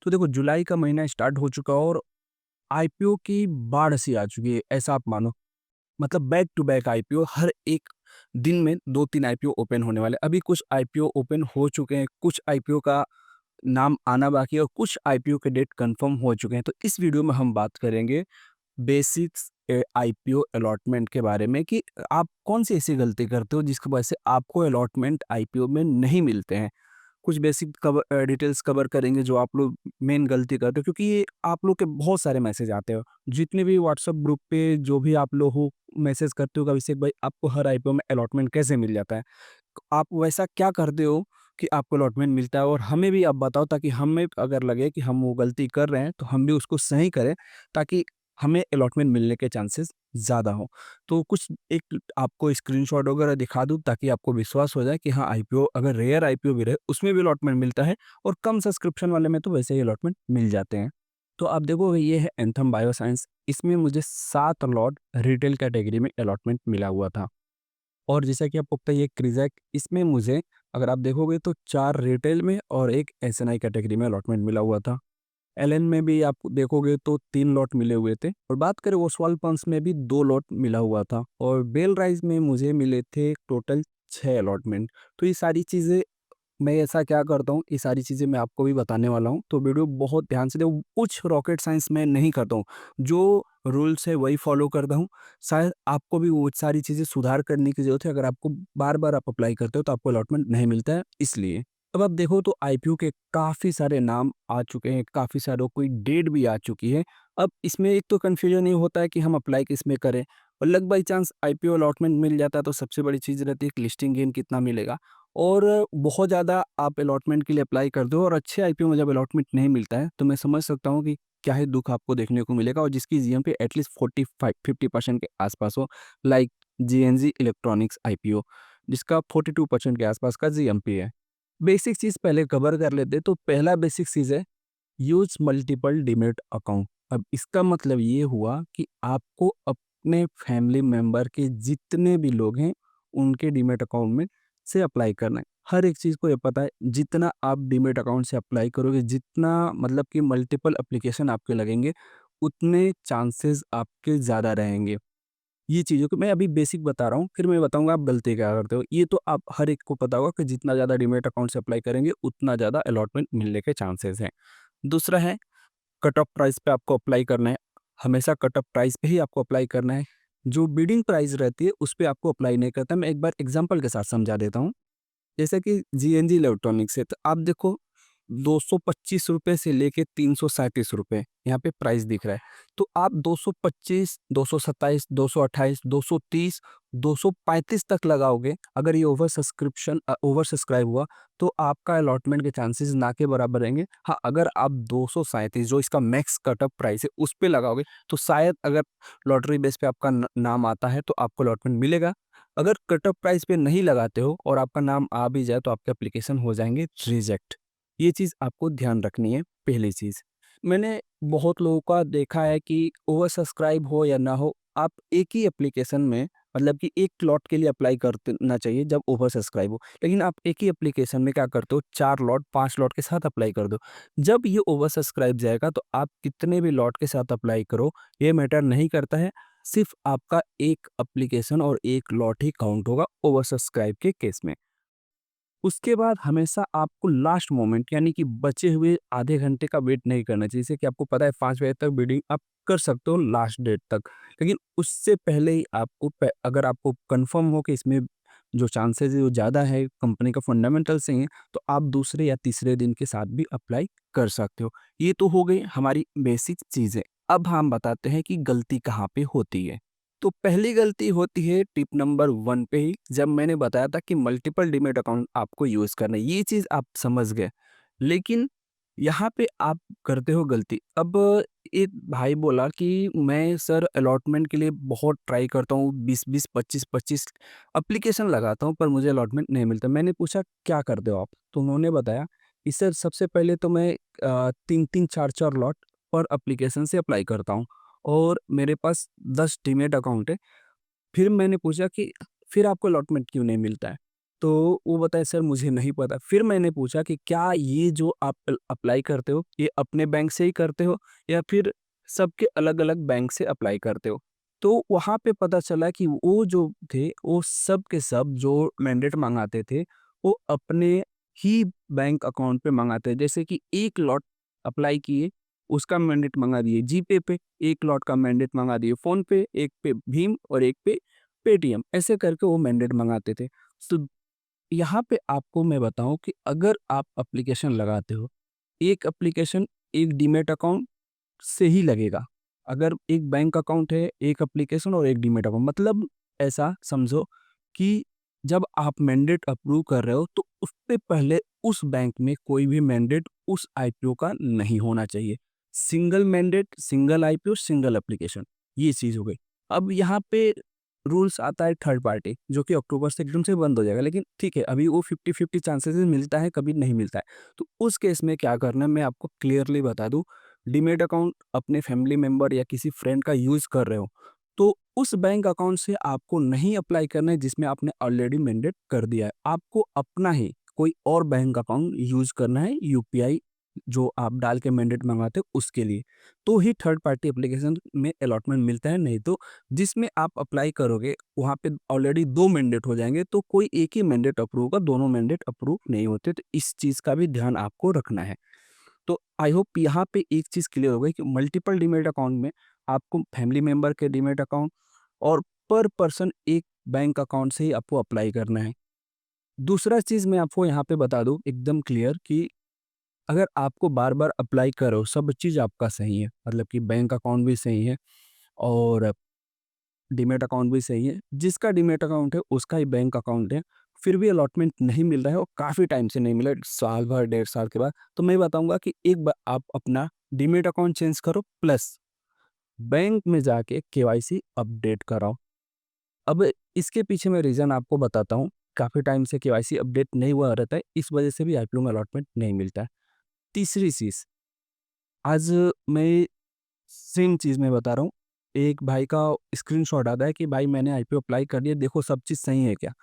तो देखो जुलाई का महीना स्टार्ट हो चुका है और आईपीओ की बाढ़ सी आ चुकी है, ऐसा आप मानो। मतलब बैक टू बैक आईपीओ हर एक दिन में 2-3 आईपीओ ओपन होने वाले हैं। अभी कुछ आईपीओ ओपन हो चुके हैं, कुछ आईपीओ का नाम आना बाकी है और कुछ आईपीओ के डेट कंफर्म हो चुके हैं। तो इस वीडियो में हम बात करेंगे बेसिक्स आईपीओ अलॉटमेंट के बारे में कि आप कौन-सी ऐसी गलती करते हो जिसकी वजह से आपको अलॉटमेंट आईपीओ में नहीं मिलते हैं। कुछ बेसिक डिटेल्स कवर करेंगे जो आप लोग मेन गलती करते हो, क्योंकि ये आप लोग के बहुत सारे मैसेज आते हो। जितने भी व्हाट्सएप ग्रुप पे जो भी आप लोग हो मैसेज करते हो कि अभिषेक भाई आपको हर आईपीओ में अलॉटमेंट कैसे मिल जाता है? आप वैसा क्या करते हो कि आपको अलॉटमेंट मिलता है? और हमें भी आप बताओ ताकि हमें अगर लगे कि हम वो गलती कर रहे हैं तो हम भी उसको सही करें, ताकि हमें अलॉटमेंट मिलने के चांसेस ज़्यादा हों। तो कुछ एक आपको स्क्रीनशॉट वगैरह दिखा दूँ ताकि आपको विश्वास हो जाए कि हाँ, आईपीओ अगर रेयर आईपीओ भी रहे उसमें भी अलॉटमेंट मिलता है और कम सब्सक्रिप्शन वाले में तो वैसे ही अलॉटमेंट मिल जाते हैं। तो आप देखोगे ये है एंथम बायोसाइंस, इसमें मुझे 7 लॉट रिटेल कैटेगरी में अलॉटमेंट मिला हुआ था। और जैसा कि आपको पता है ये क्रिज़ैक, इसमें मुझे अगर आप देखोगे तो 4 रिटेल में और 1 एसएनआई कैटेगरी में अलॉटमेंट मिला हुआ था। एलएन में भी आप देखोगे तो 3 लॉट मिले हुए थे और बात करें ओसवाल पंप्स में भी 2 लॉट मिला हुआ था और बेल राइस में मुझे मिले थे टोटल 6 अलॉटमेंट। तो ये सारी चीज़ें मैं ऐसा क्या करता हूँ, ये सारी चीज़ें मैं आपको भी बताने वाला हूँ, तो वीडियो बहुत ध्यान से देखो। कुछ रॉकेट साइंस मैं नहीं करता हूँ, जो रूल्स है वही फॉलो करता हूँ। शायद आपको भी वो सारी चीज़ें सुधार करने की ज़रूरत है, अगर आपको बार-बार आप अप्लाई करते हो तो आपको अलॉटमेंट नहीं मिलता है इसलिए। अब आप देखो तो आईपीओ के काफ़ी सारे नाम आ चुके हैं, काफ़ी सारों की डेट भी आ चुकी है। अब इसमें एक तो कन्फ्यूजन ये होता है कि हम अप्लाई किसमें करें, और luck by chance IPO allotment मिल जाता है तो सबसे बड़ी चीज़ रहती है कि लिस्टिंग गेन कितना मिलेगा। और बहुत ज़्यादा आप अलॉटमेंट के लिए अप्लाई कर दो और अच्छे आईपीओ में जब अलॉटमेंट नहीं मिलता है, तो मैं समझ सकता हूँ कि क्या ही दुःख आपको देखने को मिलेगा और जिसकी जीएमपी एटलीस्ट 45-50% के आसपास हो, लाइक जीएनजी इलेक्ट्रॉनिक्स आईपीओ, जिसका 42% के आसपास का जीएमपी है। बेसिक चीज़ पहले कवर कर लेते हैं, तो पहला बेसिक चीज़ है यूज़ मल्टीपल डीमैट अकाउंट। अब इसका मतलब ये हुआ कि आपको अपने फैमिली मेंबर के जितने भी लोग हैं, उनके डीमैट अकाउंट में से अप्लाई करना है। हर एक चीज़ को ये पता है, जितना आप डीमैट अकाउंट से अप्लाई करोगे, जितना मतलब कि मल्टीपल एप्लीकेशन आपके लगेंगे, उतने चांसेस आपके ज़्यादा रहेंगे। ये चीज़ों को मैं अभी बेसिक बता रहा हूँ, फिर मैं बताऊँगा आप गलती क्या करते हो। ये तो आप हर एक को पता होगा कि जितना ज़्यादा डीमैट अकाउंट से अप्लाई करेंगे, उतना ज़्यादा अलॉटमेंट मिलने के चांसेस हैं। दूसरा है कट ऑफ प्राइस पे आपको अप्लाई करना है। हमेशा कट ऑफ प्राइस पे ही आपको अप्लाई करना है। जो बिडिंग प्राइस रहती है उस पे आपको अप्लाई नहीं करता। मैं एक बार एग्ज़ाम्पल के साथ समझा देता हूँ। जैसे कि जीएनजी इलेक्ट्रॉनिक्स है, तो आप देखो ₹225 से लेके ₹337 यहाँ पे प्राइस दिख रहा है। तो आप 225, 227, 228, 230, 235 तक लगाओगे, अगर ये ओवर सब्सक्राइब हुआ, तो आपका अलॉटमेंट के चांसेस ना के बराबर रहेंगे। हाँ, अगर आप 237 जो इसका मैक्स कट-ऑफ प्राइस है, उस पे लगाओगे, तो शायद अगर लॉटरी बेस पे आपका नाम आता है, तो आपको अलॉटमेंट मिलेगा। अगर कट ऑफ प्राइस पे नहीं लगाते हो और आपका नाम आ भी जाए तो आपके एप्लीकेशन हो जाएँगे रिजेक्ट। ये चीज़ आपको ध्यान रखनी है, पहली चीज़। मैंने बहुत लोगों का देखा है कि ओवर सब्सक्राइब हो या ना हो, आप एक ही एप्लीकेशन में मतलब कि एक लॉट के लिए अप्लाई करना चाहिए जब ओवर सब्सक्राइब हो। लेकिन आप एक ही एप्लीकेशन में क्या करते हो, 4 लॉट, 5 लॉट के साथ अप्लाई कर दो। जब ये ओवर सब्सक्राइब जाएगा तो आप कितने भी लॉट के साथ अप्लाई करो, ये मैटर नहीं करता है। सिर्फ़ आपका एक एप्लीकेशन और एक लॉट ही काउंट होगा ओवर सब्सक्राइब के केस में। उसके बाद हमेशा आपको लास्ट मोमेंट यानी कि बचे हुए आधे घंटे का वेट नहीं करना चाहिए। जैसे कि आपको पता है 5 बजे तक बिडिंग आप कर सकते हो लास्ट डेट तक। लेकिन उससे पहले ही आपको अगर आपको कन्फर्म हो कि इसमें जो चांसेस है वो ज़्यादा है, कंपनी का फंडामेंटल सही है, तो आप दूसरे या तीसरे दिन के साथ भी अप्लाई कर सकते हो। ये तो हो गई हमारी बेसिक चीज़ें। अब हम बताते हैं कि गलती कहाँ पे होती है। तो पहली गलती होती है टिप नंबर 1 पे ही, जब मैंने बताया था कि मल्टीपल डीमैट अकाउंट आपको यूज़ करना है, ये चीज़ आप समझ गए। लेकिन यहाँ पे आप करते हो गलती। अब एक भाई बोला कि मैं सर अलॉटमेंट के लिए बहुत ट्राई करता हूँ, 20-20, 25-25 एप्लीकेशन लगाता हूँ पर मुझे अलॉटमेंट नहीं मिलता। मैंने पूछा क्या करते हो आप? तो उन्होंने बताया कि सर सबसे पहले तो मैं 3-3, 4-4 लॉट पर एप्लीकेशन से अप्लाई करता हूँ और मेरे पास 10 डीमैट अकाउंट है। फिर मैंने पूछा कि फिर आपको अलॉटमेंट क्यों नहीं मिलता है? तो वो बताए सर मुझे नहीं पता। फिर मैंने पूछा कि क्या ये जो आप अप्लाई करते हो, ये अपने बैंक से ही करते हो या फिर सबके अलग-अलग बैंक से अप्लाई करते हो? तो वहाँ पे पता चला कि वो जो थे, वो सब के सब जो मैंडेट मँगाते थे, वो अपने ही बैंक अकाउंट पे मँगाते हैं। जैसे कि 1 लॉट अप्लाई किए, उसका मैंडेट मँगा दिए जीपे पे, 1 लॉट का मैंडेट मँगा दिए फ़ोनपे, एक पे भीम और एक पे पेटीएम, ऐसे करके वो मैंडेट मँगाते थे। तो यहाँ पे आपको मैं बताऊँ कि अगर आप एप्लीकेशन लगाते हो, एक एप्लीकेशन एक डीमैट अकाउंट से ही लगेगा। अगर एक बैंक अकाउंट है, एक एप्लीकेशन और एक डीमैट अकाउंट, मतलब ऐसा समझो कि जब आप मैंडेट अप्रूव कर रहे हो, तो उससे पहले उस बैंक में कोई भी मैंडेट उस आईपीओ का नहीं होना चाहिए। Single mandate, single IPO, single application, ये चीज़ हो गई। अब यहाँ पे रूल्स आता है थर्ड पार्टी, जो कि अक्टूबर से एकदम से बंद हो जाएगा, लेकिन ठीक है, अभी वो 50-50 चांसेस मिलता है, कभी नहीं मिलता है। तो उस केस में क्या करना है, मैं आपको क्लियरली बता दूँ। डीमैट अकाउंट अपने फैमिली मेंबर या किसी फ्रेंड का यूज़ कर रहे हो, तो उस बैंक अकाउंट से आपको नहीं अप्लाई करना है जिसमें आपने ऑलरेडी मैंडेट कर दिया है। आपको अपना ही कोई और बैंक अकाउंट यूज़ करना है, यूपीआई जो आप डाल के मैंडेट मंगाते हो उसके लिए। तो ही थर्ड पार्टी एप्लीकेशन में अलॉटमेंट मिलता है, नहीं तो जिसमें आप अप्लाई करोगे वहाँ पे ऑलरेडी 2 मैंडेट हो जाएँगे, तो कोई एक ही मैंडेट अप्रूव होगा, दोनों मैंडेट अप्रूव नहीं होते। तो इस चीज़ का भी ध्यान आपको रखना है। तो आई होप यहाँ पे एक चीज़ क्लियर हो गई कि मल्टीपल डीमैट अकाउंट में आपको फैमिली मेंबर के डीमैट अकाउंट और पर पर्सन एक बैंक अकाउंट से ही आपको अप्लाई करना है। दूसरा चीज़ मैं आपको यहाँ पे बता दूँ एकदम क्लियर कि अगर आपको बार-बार अप्लाई करो, सब चीज़ आपका सही है, मतलब कि बैंक अकाउंट भी सही है और डीमैट अकाउंट भी सही है, जिसका डीमैट अकाउंट है उसका ही बैंक अकाउंट है, फिर भी अलॉटमेंट नहीं मिल रहा है और काफ़ी टाइम से नहीं मिला है, साल भर, डेढ़ साल के बाद, तो मैं बताऊँगा कि एक बार आप अपना डीमैट अकाउंट चेंज करो प्लस बैंक में जाके केवाईसी अपडेट कराओ। अब इसके पीछे मैं रीज़न आपको बताता हूँ, काफ़ी टाइम से केवाईसी अपडेट नहीं हुआ रहता है, इस वजह से भी आईपीओ में अलॉटमेंट नहीं मिलता है। तीसरी चीज़, आज मैं सेम चीज़ मैं बता रहा हूँ, एक भाई का स्क्रीनशॉट आता है कि भाई मैंने आईपीओ अप्लाई कर दिया, देखो सब चीज़ सही है क्या?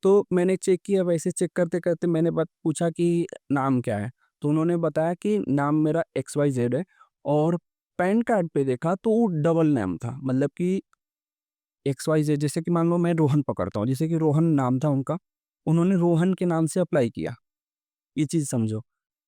तो मैंने चेक किया, वैसे चेक करते-करते मैंने बात पूछा कि नाम क्या है? तो उन्होंने बताया कि नाम मेरा XYZ है और पैन कार्ड पे देखा तो वो डबल नेम था। मतलब कि XYZ, जैसे कि मान लो मैं रोहन पकड़ता हूँ, जैसे कि रोहन नाम था उनका, उन्होंने रोहन के नाम से अप्लाई किया, ये चीज़ समझो।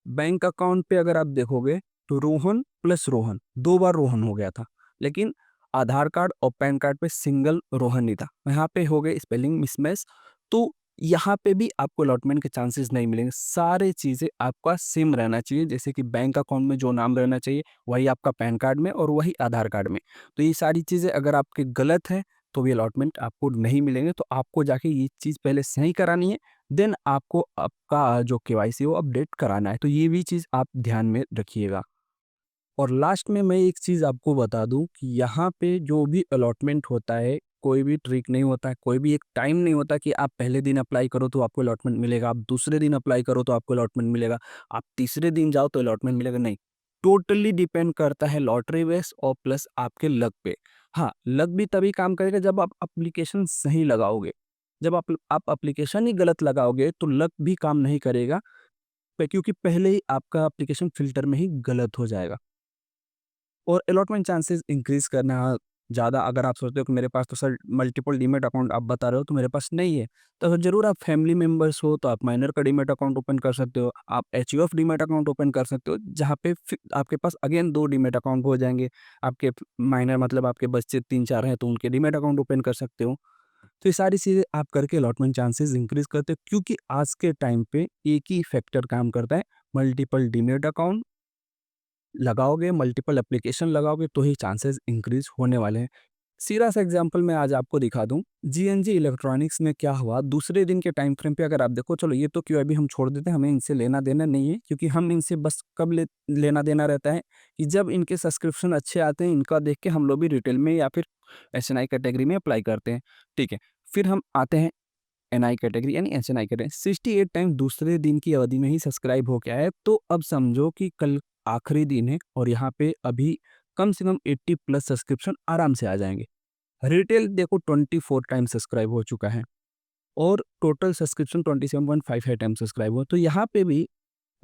बैंक अकाउंट पे अगर आप देखोगे तो रोहन प्लस रोहन, 2 बार रोहन हो गया था। लेकिन आधार कार्ड और पैन कार्ड पे सिंगल रोहन ही था। यहाँ पे हो गए स्पेलिंग मिसमैच, तो यहाँ पे भी आपको अलॉटमेंट के चांसेस नहीं मिलेंगे। सारे चीज़ें आपका सेम रहना चाहिए, जैसे कि बैंक अकाउंट में जो नाम रहना चाहिए, वही आपका पैन कार्ड में और वही आधार कार्ड में। तो ये सारी चीज़ें अगर आपके गलत हैं, तो भी अलॉटमेंट आपको नहीं मिलेंगे। तो आपको जाके ये चीज़ पहले सही करानी है, देन आपको आपका जो केवाईसी है वो अपडेट कराना है। तो ये भी चीज़ आप ध्यान में रखिएगा। और लास्ट में मैं एक चीज़ आपको बता दूँ कि यहाँ पे जो भी अलॉटमेंट होता है, कोई भी ट्रिक नहीं होता है, कोई भी एक टाइम नहीं होता कि आप पहले दिन अप्लाई करो तो आपको अलॉटमेंट मिलेगा, आप दूसरे दिन अप्लाई करो तो आपको अलॉटमेंट मिलेगा, आप तीसरे दिन जाओ तो अलॉटमेंट मिलेगा, नहीं। टोटली डिपेंड करता है लॉटरी बेस और प्लस आपके लक पे। हाँ, लक भी तभी काम करेगा जब आप एप्लीकेशन सही लगाओगे। जब आप एप्लीकेशन ही गलत लगाओगे तो लक भी काम नहीं करेगा, क्योंकि पहले ही आपका एप्लीकेशन फ़िल्टर में ही गलत हो जाएगा। और अलॉटमेंट चांसेस इंक्रीज़ करना ज़्यादा, अगर आप सोचते हो कि मेरे पास तो सर मल्टीपल डीमैट अकाउंट आप बता रहे हो तो मेरे पास नहीं है, तो ज़रूर आप फैमिली मेंबर्स हो तो आप माइनर का डीमैट अकाउंट ओपन कर सकते हो, आप एचयूएफ डीमैट अकाउंट ओपन कर सकते हो, जहाँ पे आपके पास अगेन 2 डीमैट अकाउंट हो जाएँगे। आपके माइनर मतलब आपके बच्चे 3-4 हैं तो उनके डीमैट अकाउंट ओपन कर सकते हो। तो ये सारी चीज़ें आप करके अलॉटमेंट चांसेस इंक्रीज़ करते हो, क्योंकि आज के टाइम पे एक ही फैक्टर काम करता है, मल्टीपल डीमैट अकाउंट लगाओगे, मल्टीपल एप्लीकेशन लगाओगे तो ही चांसेस इंक्रीज़ होने वाले हैं। सीधा-सा एग्ज़ाम्पल मैं आज आपको दिखा दूँ, जीएनजी इलेक्ट्रॉनिक्स में क्या हुआ, दूसरे दिन के टाइम फ्रेम पे अगर आप देखो, चलो ये तो क्यूआईबी हम छोड़ देते हैं, हमें इनसे लेना-देना नहीं है, क्योंकि हम इनसे बस कब लेना-देना रहता है कि जब इनके सब्सक्रिप्शन अच्छे आते हैं, इनका देख के हम लोग भी रिटेल में या फिर एसएनआई कैटेगरी में अप्लाई करते हैं, ठीक है। फिर हम आते हैं एनआई कैटेगरी यानी एसएनआई कैटेगरी, 68 टाइम दूसरे दिन की अवधि में ही सब्सक्राइब हो गया है, तो अब समझो कि कल आखिरी दिन है और यहाँ पे अभी कम से कम 80 प्लस सब्सक्रिप्शन आराम से आ जाएँगे। रिटेल देखो 24 टाइम सब्सक्राइब हो चुका है। और टोटल सब्सक्रिप्शन 27.5 है टाइम सब्सक्राइब हुआ। तो यहाँ पे भी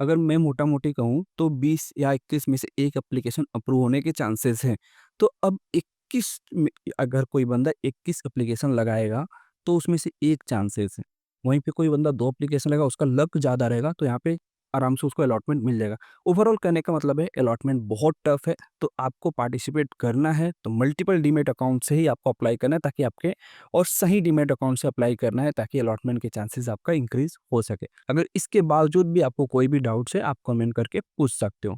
अगर मैं मोटा-मोटी कहूँ तो 20 या 21 में से एक एप्लीकेशन अप्रूव होने के चांसेस हैं। तो अब 21 में अगर कोई बंदा 21 एप्लीकेशन लगाएगा तो उसमें से 1 चांसेस है। वहीं पे कोई बंदा 2 एप्लीकेशन लगाएगा, उसका लक ज़्यादा रहेगा तो यहाँ पे आराम से उसको अलॉटमेंट मिल जाएगा। ओवरऑल कहने का मतलब है अलॉटमेंट बहुत टफ है, तो आपको पार्टिसिपेट करना है तो मल्टीपल डीमैट अकाउंट से ही आपको अप्लाई करना है ताकि आपके और सही डीमैट अकाउंट से अप्लाई करना है ताकि अलॉटमेंट के चांसेस आपका इंक्रीज़ हो सके। अगर इसके बावजूद भी आपको कोई भी डाउट्स है, आप कमेंट करके पूछ सकते हो।